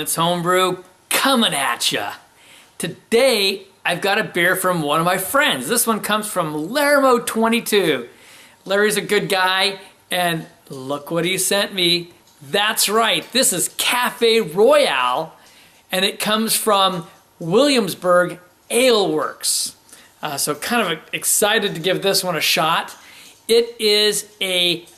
Confidence Homebrew coming at ya. Today, I've got a beer from one of my friends. This one comes from Lermo22. Larry's a good guy, and look what he sent me. That's right, this is Café Royal, and it comes from Williamsburg Alewerks. So kind of excited to give this one a shot. It is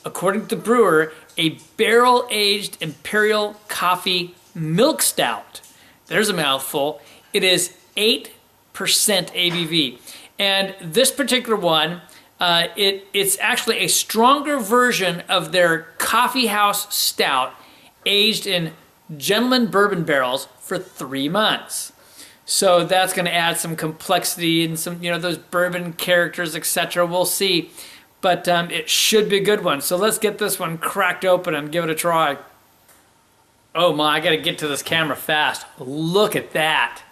according to the brewer, a barrel-aged Imperial coffee milk stout. There's a mouthful. It is 8% ABV. And this particular one, it's actually a stronger version of their coffee house stout, aged in gentleman bourbon barrels for 3 months. So that's going to add some complexity and some, those bourbon characters, etc. We'll see. But it should be a good one. So let's get this one cracked open and give it a try. Oh my, I got to get to this camera fast. Look at that.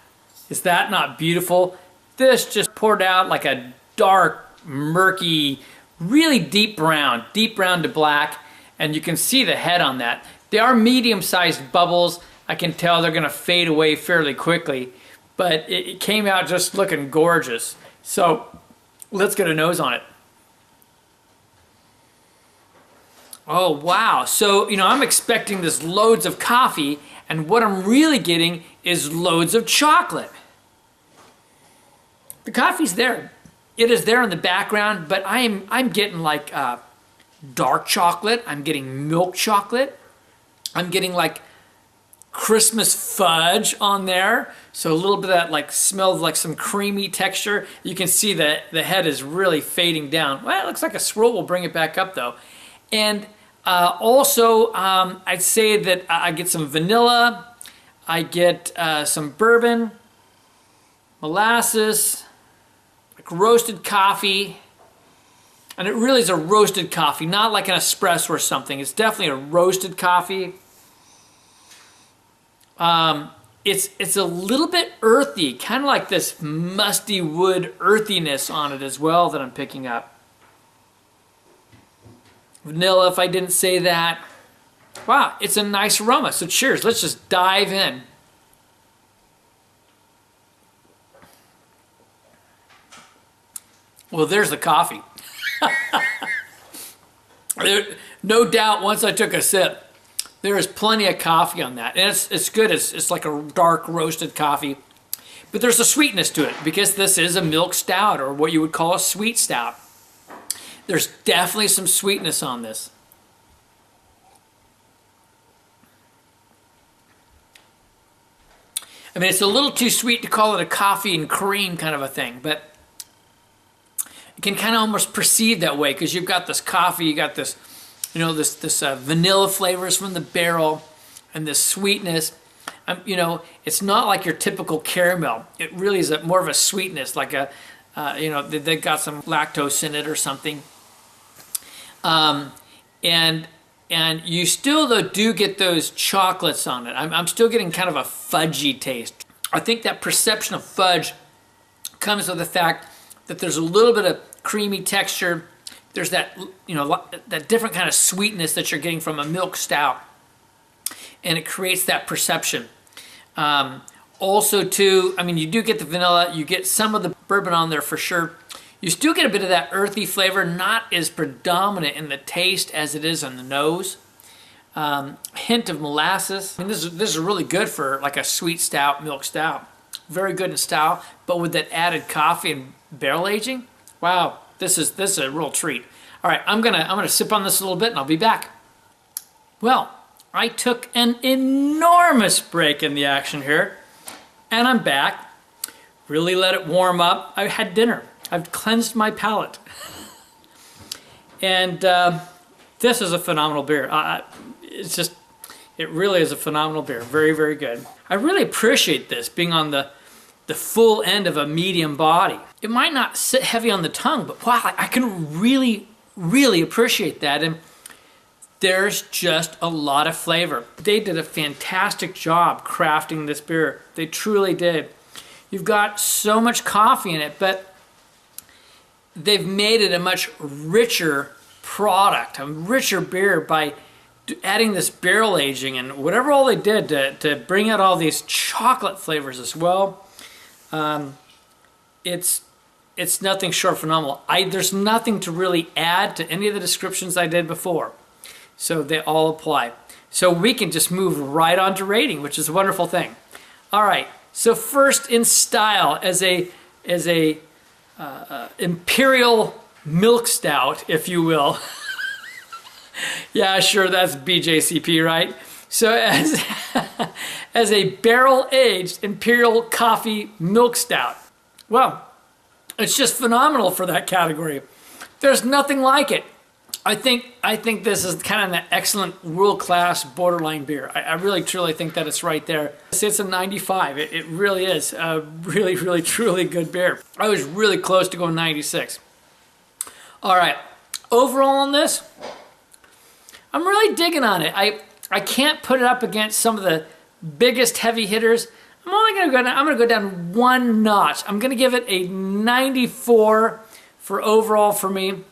Is that not beautiful? This just poured out like a dark, murky, really deep brown to black. And you can see the head on that. They are medium-sized bubbles. I can tell they're going to fade away fairly quickly. But it came out just looking gorgeous. So let's get a nose on it. Oh, wow. So, I'm expecting this loads of coffee, and what I'm really getting is loads of chocolate. The coffee's there. It is there in the background, but I'm getting like dark chocolate. I'm getting milk chocolate. I'm getting like Christmas fudge on there. So a little bit of that like smell of like some creamy texture. You can see that the head is really fading down. Well, it looks like a swirl will bring it back up though. And also, I'd say that I get some vanilla. I get some bourbon, molasses, like roasted coffee. And it really is a roasted coffee, not like an espresso or something. It's definitely a roasted coffee. It's a little bit earthy, kind of like this musty wood earthiness on it as well that I'm picking up. Vanilla, if I didn't say that. Wow, it's a nice aroma. So cheers, let's just dive in. Well, there's the coffee. No doubt once I took a sip, there is plenty of coffee on that. And it's good. It's like a dark roasted coffee. But there's a sweetness to it because this is a milk stout, or what you would call a sweet stout. There's definitely some sweetness on this. I mean, it's a little too sweet to call it a coffee and cream kind of a thing, but you can kind of almost perceive that way because you've got this coffee, you got this, this vanilla flavors from the barrel and this sweetness. It's not like your typical caramel. It really is more of a sweetness, like they got some lactose in it or something. And you still, though, do get those chocolates on it. I'm still getting kind of a fudgy taste. I think that perception of fudge comes with the fact that there's a little bit of creamy texture. There's that, that different kind of sweetness that you're getting from a milk stout. And it creates that perception. Also, too, you do get the vanilla. You get some of the bourbon on there for sure. You still get a bit of that earthy flavor, not as predominant in the taste as it is on the nose. Hint of molasses. This is really good for like a sweet stout, milk stout. Very good in style, but with that added coffee and barrel aging, wow, this is a real treat. All right, I'm gonna sip on this a little bit, and I'll be back. Well, I took an enormous break in the action here, and I'm back. Really let it warm up. I had dinner. I've cleansed my palate. And this is a phenomenal beer. It really is a phenomenal beer. Very, very good. I really appreciate this being on the full end of a medium body. It might not sit heavy on the tongue, but wow, I can really, really appreciate that. And there's just a lot of flavor. They did a fantastic job crafting this beer. They truly did. You've got so much coffee in it, but they've made it a much richer product, a richer beer by adding this barrel aging and whatever all they did to bring out all these chocolate flavors as well. It's nothing short phenomenal. There's nothing to really add to any of the descriptions I did before. So they all apply. So we can just move right on to rating, which is a wonderful thing. All right, so first in style, as a Imperial milk stout, if you will. Yeah, sure, that's BJCP, right? So as a barrel-aged Imperial coffee milk stout. Well, it's just phenomenal for that category. There's nothing like it. I think this is kind of an excellent world-class borderline beer. I really, truly think that it's right there. It's a 95. It really is a really, really, truly good beer. I was really close to going 96. All right, overall on this, I'm really digging on it. I can't put it up against some of the biggest heavy hitters. I'm gonna go down one notch. I'm gonna give it a 94 for overall for me.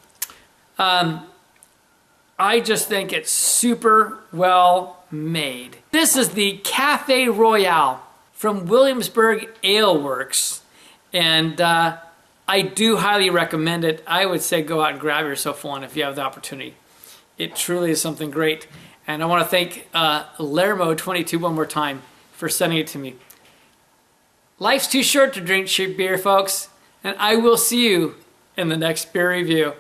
I just think it's super well made. This is the Café Royal from Williamsburg Alewerks, and I do highly recommend it. I would say go out and grab yourself one if you have the opportunity. It truly is something great, and I want to thank Alewerks one more time for sending it to me. Life's too short to drink cheap beer, folks, and I will see you in the next beer review.